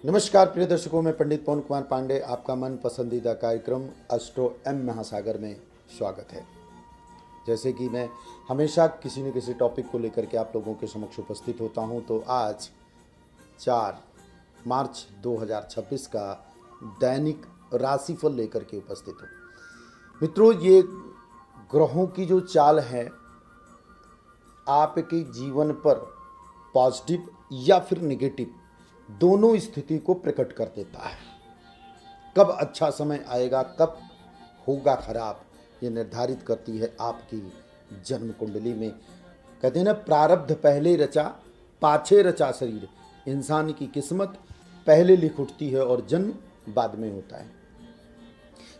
नमस्कार प्रिय दर्शकों, मैं पंडित पवन कुमार पांडे आपका मन पसंदीदा कार्यक्रम एस्ट्रो एम महासागर में स्वागत है। जैसे कि मैं हमेशा किसी न किसी टॉपिक को लेकर के आप लोगों के समक्ष उपस्थित होता हूं, तो आज 4 मार्च 2026 का दैनिक राशिफल लेकर के उपस्थित हूं। मित्रों, ये ग्रहों की जो चाल है आपके जीवन पर पॉजिटिव या फिर नेगेटिव दोनों स्थिति को प्रकट कर देता है। कब अच्छा समय आएगा, कब होगा खराब, ये निर्धारित करती है आपकी जन्म कुंडली में। कहते हैं ना, प्रारब्ध पहले रचा पाछे रचा शरीर। इंसान की किस्मत पहले लिख उठती है और जन्म बाद में होता है।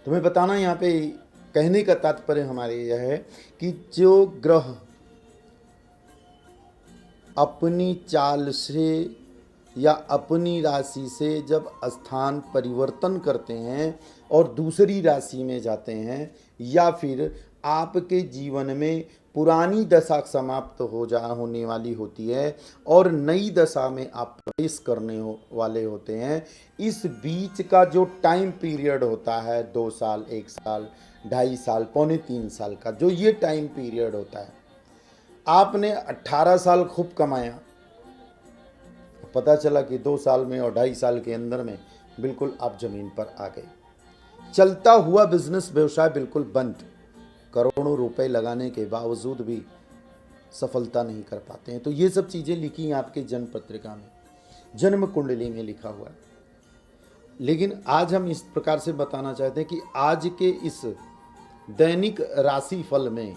तो मैं बताना यहाँ पे कहने का तात्पर्य हमारे यह है कि जो ग्रह अपनी चाल से या अपनी राशि से जब स्थान परिवर्तन करते हैं और दूसरी राशि में जाते हैं, या फिर आपके जीवन में पुरानी दशा समाप्त होने वाली होती है और नई दशा में आप प्रवेश करने वाले होते हैं, इस बीच का जो टाइम पीरियड होता है 2 साल, 1 साल, 2.5 साल, पौने 3 साल का जो ये टाइम पीरियड होता है, आपने 18 साल खूब कमाया, पता चला कि 2 साल में और 2.5 साल के अंदर में बिल्कुल आप जमीन पर आ गए। चलता हुआ बिजनेस व्यवसाय बिल्कुल बंद, करोड़ों रुपए लगाने के बावजूद भी सफलता नहीं कर पाते हैं। तो ये सब चीज़ें लिखी हैं आपके जन्म पत्रिका में, जन्म कुंडली में लिखा हुआ है। लेकिन आज हम इस प्रकार से बताना चाहते हैं कि आज के इस दैनिक राशि फल में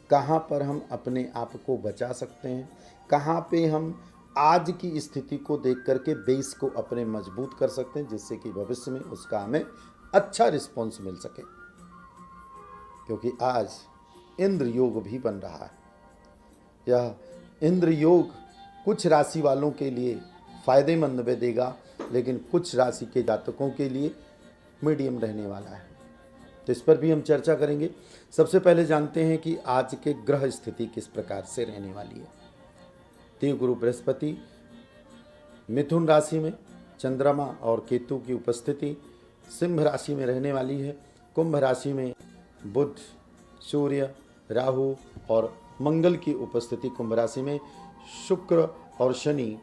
कहाँ पर हम अपने आप को बचा सकते हैं, कहाँ पे हम आज की स्थिति को देख करके बेस को अपने मजबूत कर सकते हैं, जिससे कि भविष्य में उसका हमें अच्छा रिस्पॉन्स मिल सके। क्योंकि आज इंद्र योग भी बन रहा है। यह इंद्र योग कुछ राशि वालों के लिए फायदेमंद भी देगा, लेकिन कुछ राशि के जातकों के लिए मीडियम रहने वाला है। तो इस पर भी हम चर्चा करेंगे। सबसे पहले जानते हैं कि आज के ग्रह स्थिति किस प्रकार से रहने वाली है। देवगुरु बृहस्पति मिथुन राशि में, चंद्रमा और केतु की उपस्थिति सिंह राशि में रहने वाली है। कुंभ राशि में बुध, सूर्य, राहु और मंगल की उपस्थिति कुंभ राशि में, शुक्र और शनि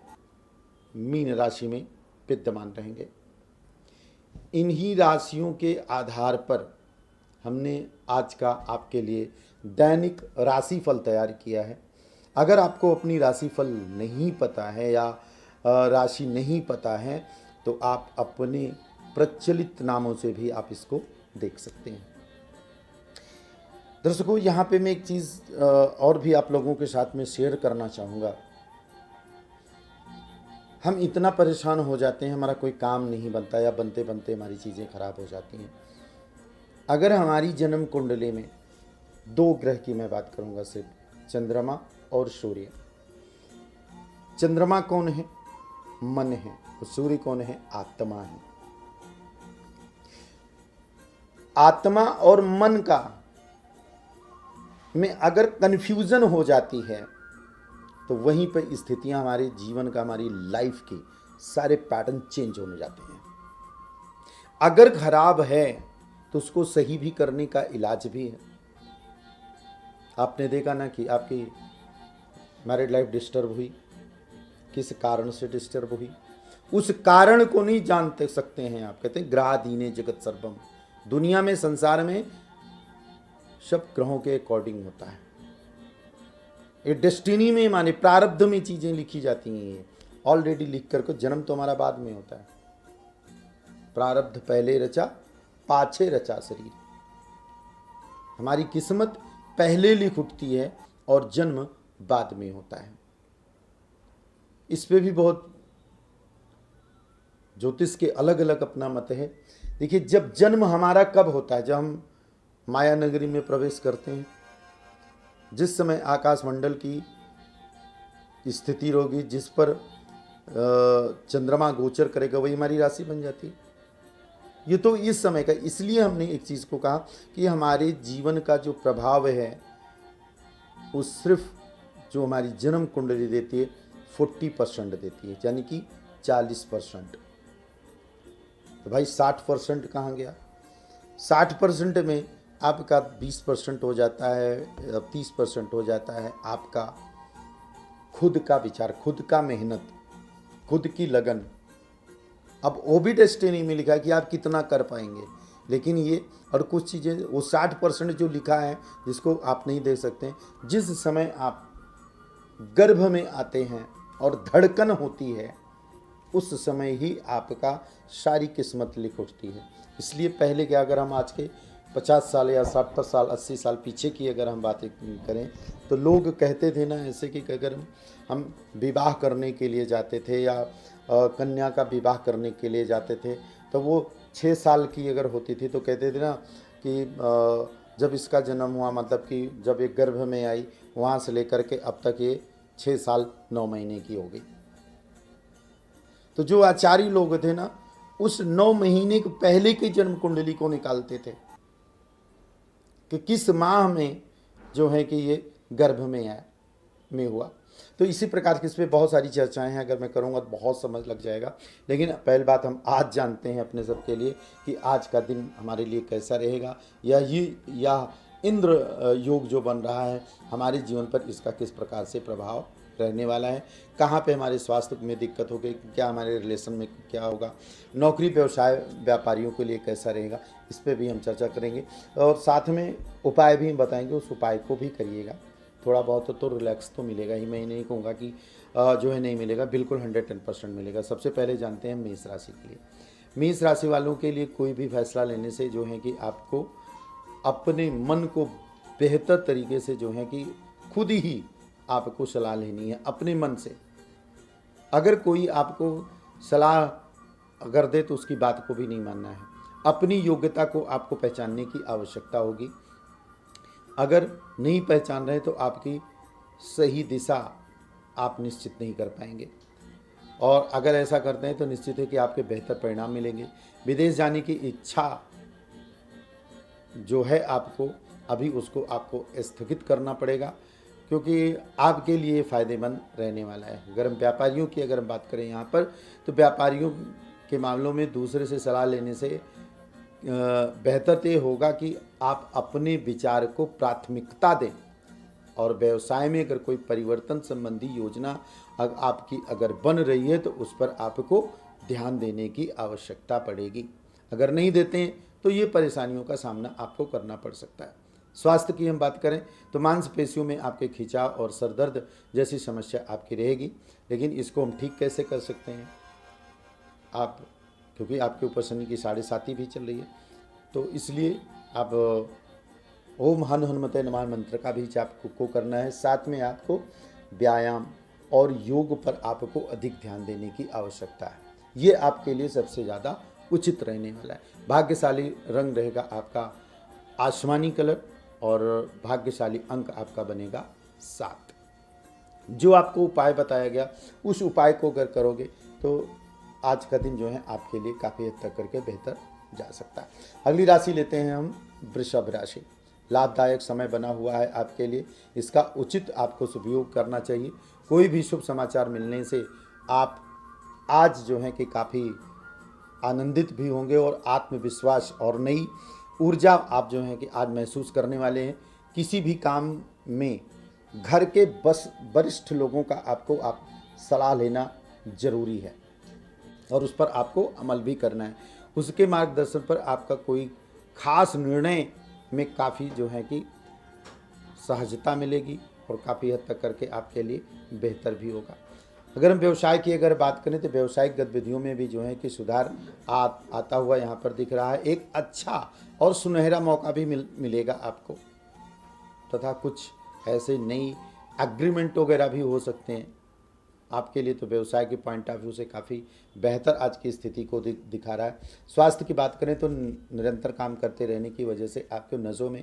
मीन राशि में विद्यमान रहेंगे। इन्हीं राशियों के आधार पर हमने आज का आपके लिए दैनिक राशिफल तैयार किया है। अगर आपको अपनी राशिफल नहीं पता है या राशि नहीं पता है, तो आप अपने प्रचलित नामों से भी आप इसको देख सकते हैं। दर्शकों, यहाँ पे मैं एक चीज़ और भी आप लोगों के साथ में शेयर करना चाहूँगा। हम इतना परेशान हो जाते हैं, हमारा कोई काम नहीं बनता या बनते बनते हमारी चीज़ें खराब हो जाती हैं। अगर हमारी जन्म कुंडली में 2 ग्रह की मैं बात करूंगा, सिर्फ चंद्रमा और सूर्य। चंद्रमा कौन है? मन है। और सूर्य कौन है? आत्मा है। आत्मा और मन का में अगर कन्फ्यूजन हो जाती है, तो वहीं पर स्थितियां हमारे जीवन का, हमारी लाइफ के सारे पैटर्न चेंज होने जाते हैं। अगर खराब है तो उसको सही भी करने का इलाज भी है। आपने देखा ना कि आपकी मैरिड लाइफ डिस्टर्ब हुई, किस कारण से डिस्टर्ब हुई, उस कारण को नहीं जानते सकते हैं आप। कहते हैं ग्रहाधीने जगत सर्वम। दुनिया में, संसार में सब ग्रहों के अकॉर्डिंग होता है। ये डेस्टिनी में, माने प्रारब्ध में चीजें लिखी जाती हैं। ये ऑलरेडी लिख करके, जन्म तो हमारा बाद में होता है। प्रारब्ध पहले रचा पाछे रचा शरीर। हमारी किस्मत पहले लिख उठती है और जन्म बाद में होता है। इस पे भी बहुत ज्योतिष के अलग अलग अपना मत है। देखिए, जब जन्म हमारा कब होता है? जब हम माया नगरी में प्रवेश करते हैं, जिस समय आकाश मंडल की स्थिति होगी, जिस पर चंद्रमा गोचर करेगा, वही हमारी राशि बन जाती है। ये तो इस समय का। इसलिए हमने एक चीज़ को कहा कि हमारे जीवन का जो प्रभाव है वो सिर्फ जो हमारी जन्म कुंडली देती है 40% देती है, यानी कि 40%। तो भाई 60% कहाँ गया? 60% में आपका 20% हो जाता है, 30% हो जाता है आपका खुद का विचार, खुद का मेहनत, खुद की लगन। अब वो भी डेस्टिनी में लिखा है कि आप कितना कर पाएंगे, लेकिन ये और कुछ चीज़ें वो 60% जो लिखा है जिसको आप नहीं देख सकते, जिस समय आप गर्भ में आते हैं और धड़कन होती है उस समय ही आपका सारी किस्मत लिख उठती है। इसलिए पहले के अगर हम आज के 50 साल या 60 साल 80 साल पीछे की अगर हम बातें करें तो लोग कहते थे ना ऐसे कि अगर हम विवाह करने के लिए जाते थे या कन्या का विवाह करने के लिए जाते थे तो वो 6 साल की अगर होती थी तो कहते थे ना कि जब इसका जन्म हुआ, मतलब कि जब एक गर्भ में आई वहाँ से लेकर के अब तक ये 6 साल 9 महीने की हो गई। तो जो आचार्य लोग थे ना उस 9 महीने के पहले की जन्म कुंडली को निकालते थे कि किस माह में जो है कि ये गर्भ में हुआ। तो इसी प्रकार की इस पर बहुत सारी चर्चाएं हैं, अगर मैं करूंगा तो बहुत समझ लग जाएगा। लेकिन पहली बात हम आज जानते हैं अपने सबके लिए कि आज का दिन हमारे लिए कैसा रहेगा, या इंद्र योग जो बन रहा है हमारे जीवन पर इसका किस प्रकार से प्रभाव रहने वाला है, कहाँ पे हमारे स्वास्थ्य में दिक्कत होगी, क्या हमारे रिलेशन में क्या होगा, नौकरी व्यवसाय व्यापारियों के लिए कैसा रहेगा, इस पर भी हम चर्चा करेंगे। और साथ में उपाय भी हम बताएंगे, उस उपाय को भी करिएगा। थोड़ा बहुत तो रिलैक्स तो मिलेगा ही, मैं नहीं कहूँगा कि जो है नहीं मिलेगा, बिल्कुल 110% मिलेगा। सबसे पहले जानते हैं मेष राशि के लिए। मेष राशि वालों के लिए कोई भी फैसला लेने से जो है कि आपको अपने मन को बेहतर तरीके से जो है कि खुद ही आपको सलाह लेनी है अपने मन से। अगर कोई आपको सलाह अगर दे तो उसकी बात को भी नहीं मानना है। अपनी योग्यता को आपको पहचानने की आवश्यकता होगी। अगर नहीं पहचान रहे तो आपकी सही दिशा आप निश्चित नहीं कर पाएंगे, और अगर ऐसा करते हैं तो निश्चित है कि आपके बेहतर परिणाम मिलेंगे। विदेश जाने की इच्छा जो है आपको अभी उसको आपको स्थगित करना पड़ेगा, क्योंकि आपके लिए फ़ायदेमंद रहने वाला है। अगर हम व्यापारियों की अगर हम बात करें यहाँ पर, तो व्यापारियों के मामलों में दूसरे से सलाह लेने से बेहतर तो ये होगा कि आप अपने विचार को प्राथमिकता दें, और व्यवसाय में अगर कोई परिवर्तन संबंधी योजना आपकी अगर बन रही है तो उस पर आपको ध्यान देने की आवश्यकता पड़ेगी। अगर नहीं देते हैं तो ये परेशानियों का सामना आपको करना पड़ सकता है। स्वास्थ्य की हम बात करें तो मांसपेशियों में आपके खिंचाव और सरदर्द जैसी समस्या आपकी रहेगी, लेकिन इसको हम ठीक कैसे कर सकते हैं आप, क्योंकि आपके ऊपर शनि की 7.5 भी चल रही है, तो इसलिए आप ओम हन हनुमते नमः मंत्र का भी आपको करना है। साथ में आपको व्यायाम और योग पर आपको अधिक ध्यान देने की आवश्यकता है। ये आपके लिए सबसे ज़्यादा उचित रहने वाला है। भाग्यशाली रंग रहेगा आपका आसमानी कलर, और भाग्यशाली अंक आपका बनेगा 7। जो आपको उपाय बताया गया उस उपाय को अगर करोगे तो आज का दिन जो है आपके लिए काफ़ी हद तक करके बेहतर जा सकता है। अगली राशि लेते हैं हम वृषभ राशि। लाभदायक समय बना हुआ है आपके लिए, इसका उचित आपको उपयोग करना चाहिए। कोई भी शुभ समाचार मिलने से आप आज जो है कि काफ़ी आनंदित भी होंगे, और आत्मविश्वास और नई ऊर्जा आप जो है कि आज महसूस करने वाले हैं। किसी भी काम में घर के वरिष्ठ लोगों का आपको सलाह लेना जरूरी है, और उस पर आपको अमल भी करना है। उसके मार्गदर्शन पर आपका कोई खास निर्णय में काफ़ी जो है कि सहजता मिलेगी, और काफ़ी हद तक करके आपके लिए बेहतर भी होगा। अगर हम व्यवसाय की अगर बात करें तो व्यावसायिक गतिविधियों में भी जो है कि सुधार आता हुआ यहाँ पर दिख रहा है। एक अच्छा और सुनहरा मौका भी मिलेगा आपको, तथा कुछ ऐसे नई एग्रीमेंट वगैरह भी हो सकते हैं आपके लिए। तो व्यवसाय के पॉइंट ऑफ व्यू से काफ़ी बेहतर आज की स्थिति को दिखा रहा है। स्वास्थ्य की बात करें तो निरंतर काम करते रहने की वजह से आपके नसों में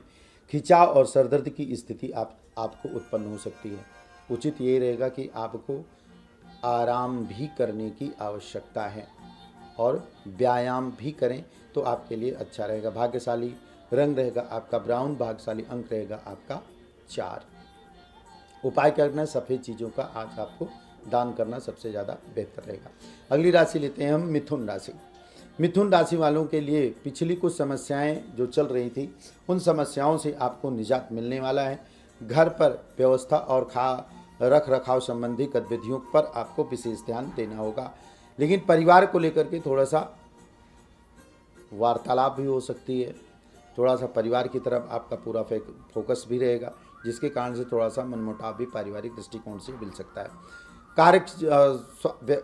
खिंचाव और सरदर्द की स्थिति आपको उत्पन्न हो सकती है। उचित ये रहेगा कि आपको आराम भी करने की आवश्यकता है, और व्यायाम भी करें तो आपके लिए अच्छा रहेगा। भाग्यशाली रंग रहेगा आपका ब्राउन, भाग्यशाली अंक रहेगा आपका 4। उपाय करना है, सफ़ेद चीज़ों का आज आपको दान करना सबसे ज़्यादा बेहतर रहेगा। अगली राशि लेते हैं हम मिथुन राशि। मिथुन राशि वालों के लिए पिछली कुछ समस्याएं जो चल रही थी, उन समस्याओं से आपको निजात मिलने वाला है। घर पर व्यवस्था और रख रखाव संबंधी गतिविधियों पर आपको विशेष ध्यान देना होगा, लेकिन परिवार को लेकर के थोड़ा सा वार्तालाप भी हो सकती है। थोड़ा सा परिवार की तरफ आपका पूरा फोकस भी रहेगा, जिसके कारण से थोड़ा सा मनमुटाव भी पारिवारिक दृष्टिकोण से मिल सकता है।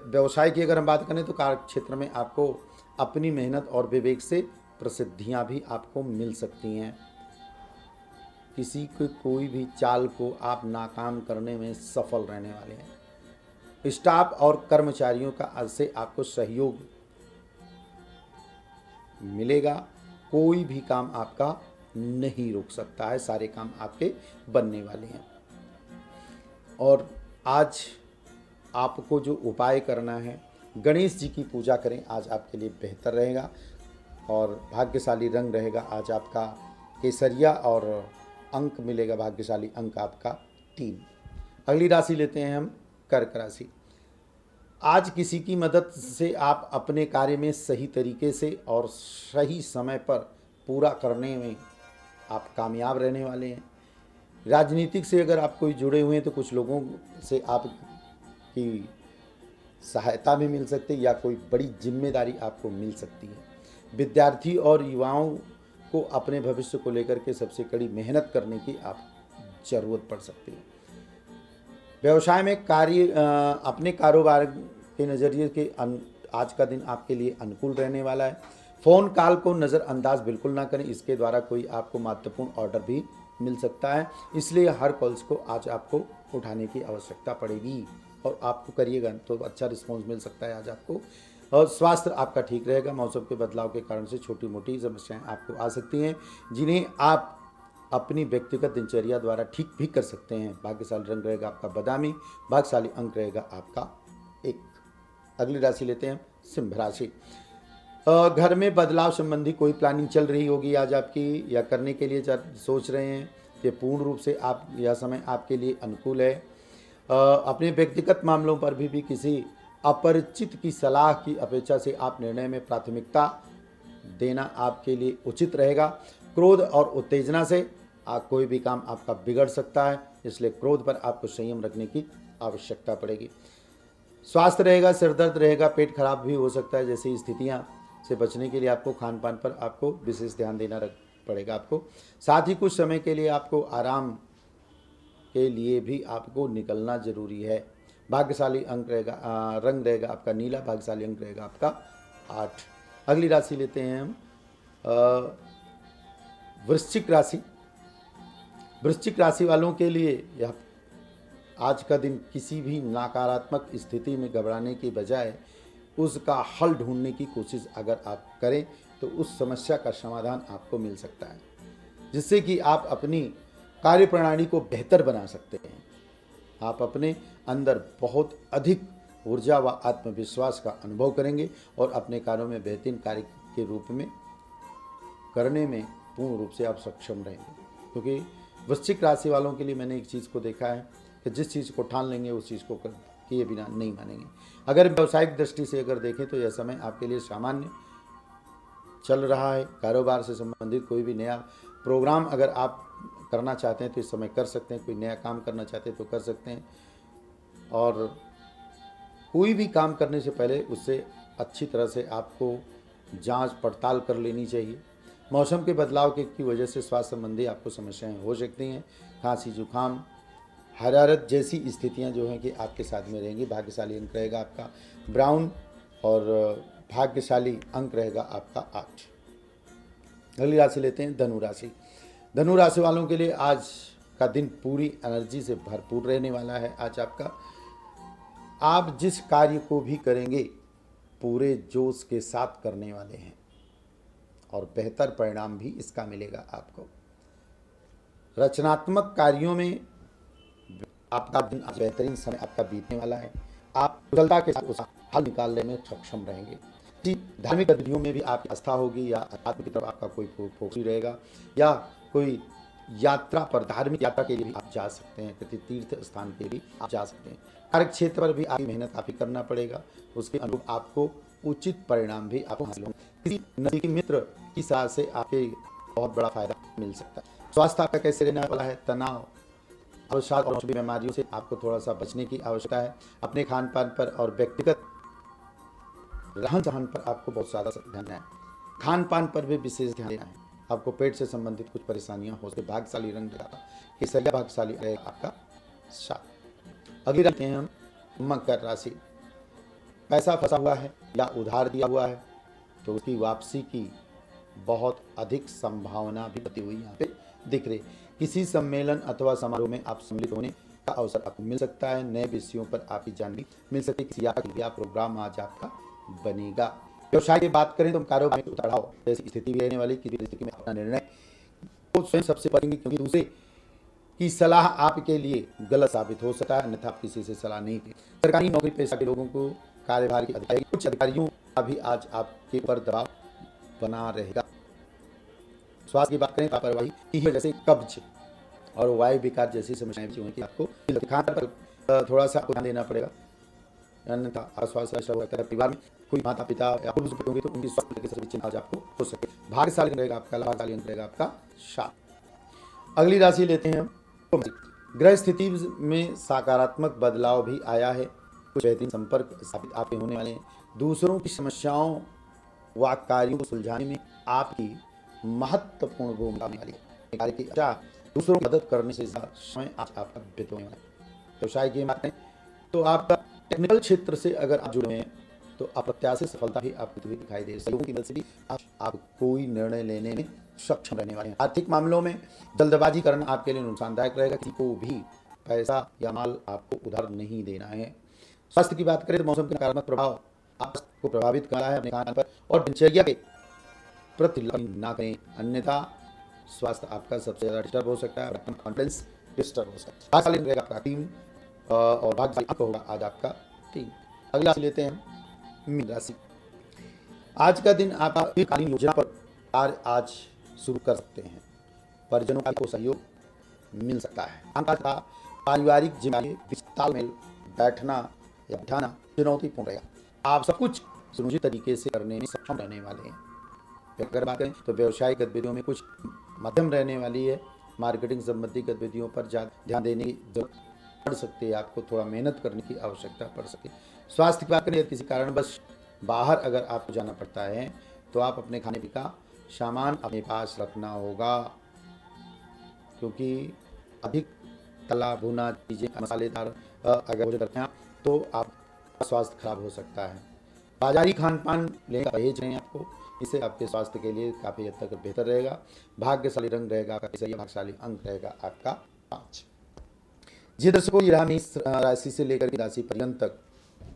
व्यवसाय की अगर हम बात करें तो कार्य क्षेत्र में आपको अपनी मेहनत और विवेक से प्रसिद्धियां भी आपको मिल सकती हैं। किसी की कोई भी चाल को आप नाकाम करने में सफल रहने वाले हैं। स्टाफ और कर्मचारियों का से आपको सहयोग मिलेगा। कोई भी काम आपका नहीं रुक सकता है, सारे काम आपके बनने वाले हैं। और आज आपको जो उपाय करना है, गणेश जी की पूजा करें, आज आपके लिए बेहतर रहेगा। और भाग्यशाली रंग रहेगा आज आपका केसरिया, और अंक मिलेगा भाग्यशाली अंक आपका 3। अगली राशि लेते हैं हम कर्क राशि। आज किसी की मदद से आप अपने कार्य में सही तरीके से और सही समय पर पूरा करने में आप कामयाब रहने वाले हैं। राजनीतिक से अगर आप कोई जुड़े हुए हैं तो कुछ लोगों से आपकी सहायता भी मिल सकती है या कोई बड़ी जिम्मेदारी आपको मिल सकती है। विद्यार्थी और युवाओं को अपने भविष्य को लेकर के सबसे कड़ी मेहनत करने की आप जरूरत पड़ सकती है। व्यवसाय में अपने कारोबार के नज़रिए के आज का दिन आपके लिए अनुकूल रहने वाला है। फ़ोन कॉल को नज़रअंदाज बिल्कुल ना करें, इसके द्वारा कोई आपको महत्वपूर्ण ऑर्डर भी मिल सकता है, इसलिए हर कॉल्स को आज आपको उठाने की आवश्यकता पड़ेगी और आपको करिएगा तो अच्छा रिस्पॉन्स मिल सकता है आज आपको। और स्वास्थ्य आपका ठीक रहेगा। मौसम के बदलाव के कारण से छोटी मोटी समस्याएं आपको आ सकती हैं, जिन्हें आप अपनी व्यक्तिगत दिनचर्या द्वारा ठीक भी कर सकते हैं। भाग्यशाली रंग रहेगा आपका बादामी, भाग्यशाली अंक रहेगा आपका 1। अगली राशि लेते हैं सिंह राशि। घर में बदलाव संबंधी कोई प्लानिंग चल रही होगी आज आपकी, या करने के लिए सोच रहे हैं कि पूर्ण रूप से आप यह समय आपके लिए अनुकूल है। अपने व्यक्तिगत मामलों पर भी किसी अपरिचित की सलाह की अपेक्षा से आप निर्णय में प्राथमिकता देना आपके लिए उचित रहेगा। क्रोध और उत्तेजना से कोई भी काम आपका बिगड़ सकता है, इसलिए क्रोध पर आपको संयम रखने की आवश्यकता पड़ेगी। स्वास्थ्य रहेगा, सिर दर्द रहेगा, पेट खराब भी हो सकता है। जैसी स्थितियां से बचने के लिए आपको खान पान पर आपको विशेष ध्यान देना पड़ेगा आपको। साथ ही कुछ समय के लिए आपको आराम के लिए भी आपको निकलना जरूरी है। भाग्यशाली अंक रहेगा रंग रहेगा आपका नीला, भाग्यशाली अंक रहेगा आपका 8। अगली राशि लेते हैं हम वृश्चिक राशि। वृश्चिक राशि वालों के लिए यह आज का दिन किसी भी नकारात्मक स्थिति में घबराने की बजाय उसका हल ढूंढने की कोशिश अगर आप करें तो उस समस्या का समाधान आपको मिल सकता है, जिससे कि आप अपनी कार्य प्रणाली को बेहतर बना सकते हैं। आप अपने अंदर बहुत अधिक ऊर्जा व आत्मविश्वास का अनुभव करेंगे और अपने कार्यों में बेहतरीन कार्य के रूप में करने में पूर्ण रूप से आप सक्षम रहेंगे। क्योंकि वृश्चिक राशि वालों के लिए मैंने एक चीज़ को देखा है कि जिस चीज़ को ठान लेंगे उस चीज़ को किए बिना नहीं मानेंगे। अगर व्यावसायिक दृष्टि से अगर देखें तो यह समय आपके लिए सामान्य चल रहा है। कारोबार से संबंधित कोई भी नया प्रोग्राम अगर आप करना चाहते हैं तो इस समय कर सकते हैं। कोई नया काम करना चाहते हैं तो कर सकते हैं, और कोई भी काम करने से पहले उससे अच्छी तरह से आपको जांच पड़ताल कर लेनी चाहिए। मौसम के बदलाव की वजह से स्वास्थ्य संबंधी आपको समस्याएं हो सकती हैं। खांसी, जुकाम, हरारत जैसी स्थितियां जो हैं कि आपके साथ में रहेंगी। भाग्यशाली अंक रहेगा आपका ब्राउन और भाग्यशाली अंक रहेगा आपका 8। अगली राशि लेते हैं धनु राशि। धनु राशि वालों के लिए आज का दिन पूरी एनर्जी से भरपूर रहने वाला है। आज आपका आप जिस कार्य को भी करेंगे पूरे जोश के साथ करने वाले हैं और बेहतर परिणाम भी इसका मिलेगा आपको। रचनात्मक कार्यों में आपका दिन आज बेहतरीन समय आपका बीतने वाला है। आप कुशलता के साथ उसका हल निकालने में सक्षम रहेंगे। धार्मिक गतिविधियों में भी आपकी आस्था होगी या अध्यात्म की तरफ आपका कोई फोकस रहेगा, या कोई यात्रा पर, धार्मिक यात्रा के लिए भी आप जा सकते हैं, किसी तीर्थ स्थान के लिए भी आप जा सकते हैं। कार्य क्षेत्र पर भी आपकी मेहनत काफ़ी करना पड़ेगा, उसके अनुरूप आपको उचित परिणाम भी आपको हासिल होंगे। किसी नज़दीकी मित्र की सलाह से आपके बहुत बड़ा फायदा मिल सकता है। स्वास्थ्य आपका कैसे रहने वाला है? तनाव, अवसाद और मौसमी बीमारियों से आपको थोड़ा सा बचने की आवश्यकता है। अपने खान पान पर और व्यक्तिगत रहन सहन पर आपको बहुत ज़्यादा ध्यान देना है। खान पान पर भी विशेष ध्यान देना है। आपको पेट से संबंधित कुछ परेशानियां हो सकती है। भाग्यशाली रंग रहेगा केसरिया, भाग्यशाली रहेगा आपका सात। अगली रखते हैं हम मकर राशि। पैसा फंसा हुआ है या उधार दिया हुआ है तो उसकी वापसी की बहुत अधिक संभावना भी बती हुई यहाँ पे दिख रही। किसी सम्मेलन अथवा समारोह में आप सम्मिलित होने का अवसर आपको मिल सकता है। नए विषयों पर आपकी जानकारी मिल सकती है। किसी यात्रा प्रोग्राम आज आपका बनेगा। व्यवसाय की बात करें तो कारोबार में उतार चढ़ाव जैसी स्थिति भी रहने वाली। किसी स्थिति में अपना निर्णय को स्वयं सबसे पड़ेंगे, क्योंकि दूसरे की सलाह आपके लिए गलत साबित हो सकता है, अन्यथा आप किसी से सलाह नहीं लें। सरकारी नौकरी पेशा के लोगों को कार्यभार की अधिकारी, कुछ अधिकारियों का भी आज आपके ऊपर दबाव बना रहेगा। स्वास्थ्य की बात करें तो लापरवाही की वजह से कब्ज और वायु विकार जैसी समस्याएं भी होंगी। आपको खान पर थोड़ा सा ध्यान देना पड़ेगा, अन्यथा अस्वास्थ्य रहता है। परिवार में कोई माता पिता या पूर्व से होंगे तो उनकी स्वास्थ्य के सभी चिंता आपको हो सके। भाग्यशाली रहेगा आपका, लाभशाली रहेगा आपका सात। अगली राशि लेते हैं हम। ग्रह स्थिति में सकारात्मक बदलाव भी आया है। कुछ बेहतरीन संपर्क स्थापित आपके होने वाले हैं। दूसरों की समस्याओं व कार्यों को सुलझाने में आपकी महत्वपूर्ण भूमिका होने वाली है। कार्य की दूसरों की मदद करने से समय आज आपका व्यतीत होने वाला है। व्यवसाय की बात करें तो आपका टेक्निकल क्षेत्र से अगर आप जुड़े हैं तो अप्रत्याशित सफलता भी आपको दिखाई दे रही है। सहयोगों की मदद से भी आप कोई निर्णय लेने में सक्षम रहने वाले हैं। आर्थिक मामलों में जल्दबाजी करना आपके लिए नुकसानदायक रहेगा। किसी को भी पैसा या माल आपको उधार नहीं देना है। स्वास्थ्य की बात करें तो मौसम का नकारात्मक प्रभाव आपको प्रभावित कर रहा है। अपने खान पर और दिनचर्या के प्रति ना करें, अन्यथा स्वास्थ्य आपका सबसे ज़्यादा डिस्टर्ब हो सकता है और अपना कॉन्फिडेंस डिस्टर्ब हो सकता है। भाग्यशाली रहेगा आपका टीम और भाग्यशाली अंक होगा आज आपका टीम। अगला राशि लेते हैं मीन राशि। आज का दिन आप दीर्घकालीन योजना पर कार्य आज शुरू कर सकते हैं। परिजनों का आपको सहयोग मिल सकता है। आपका पारिवारिक जिम्मेदारी विस्तार में बैठना या बिठाना चुनौतीपूर्ण रहेगा। आप सब कुछ सुनिश्चित तरीके से करने में सक्षम रहने वाले हैं। अगर बात करें तो व्यवसायिक गतिविधियों में कुछ मध्यम रहने वाली है। मार्केटिंग संबंधी गतिविधियों पर ध्यान देने की जरूरत पड़ सकती है। आपको थोड़ा मेहनत करने की आवश्यकता पड़ सकती है। स्वास्थ्य की बात करें, किसी कारणवश बाहर अगर आपको जाना पड़ता है तो आप अपने खाने पीने का सामान अपने पास रखना होगा, क्योंकि अधिक तला भुना चीज़ें, मसालेदार अगर भोजन करते हैं तो आपका स्वास्थ्य खराब हो सकता है। बाजारी खान पान लेने का परहेज रहें आपको, इससे आपके स्वास्थ्य के लिए काफ़ी हद तक बेहतर रहेगा। भाग्यशाली रंग रहेगा आपका केसरिया, भाग्यशाली अंक रहेगा आपका 5। जी दर्शकों, ये रहा मेष राशि से लेकर के राशि पर्यंत तक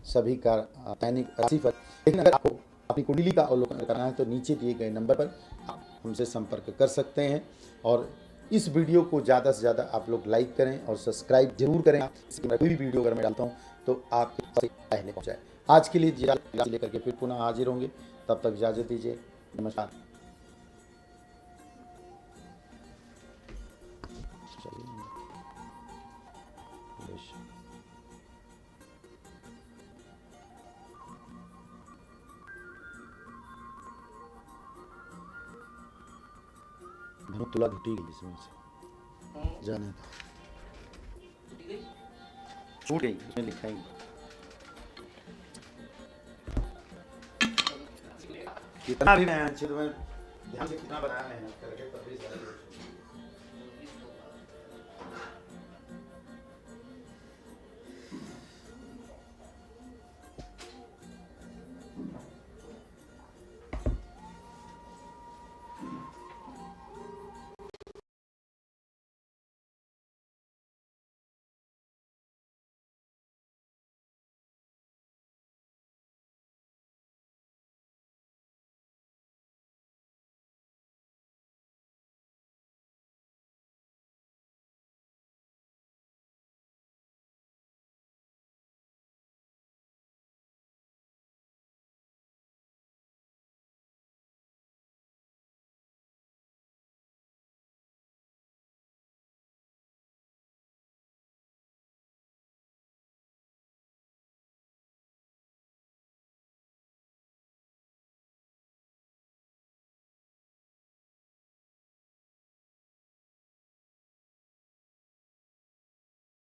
सभी का दैनिक राशिफल। लेकिन अगर आपको अपनी कुंडली का अवलोकन करना है तो नीचे दिए गए नंबर पर आप हमसे संपर्क कर सकते हैं। और इस वीडियो को ज़्यादा से ज़्यादा आप लोग लाइक करें और सब्सक्राइब जरूर करें। इसकी कोई भी वीडियो अगर मैं डालता हूँ तो आपके पास पहले पहुँचाए। आज के लिए राशि लेकर के फिर पुनः हाजिर होंगे, तब तक इजाज़त दीजिए। नमस्कार। तुला घटी गई इसमें से जाने छूट गई, उसमें लिखा ही कितना भी मैं अच्छे तो मैं ध्यान से कितना बनाया मेहनत करके तब भी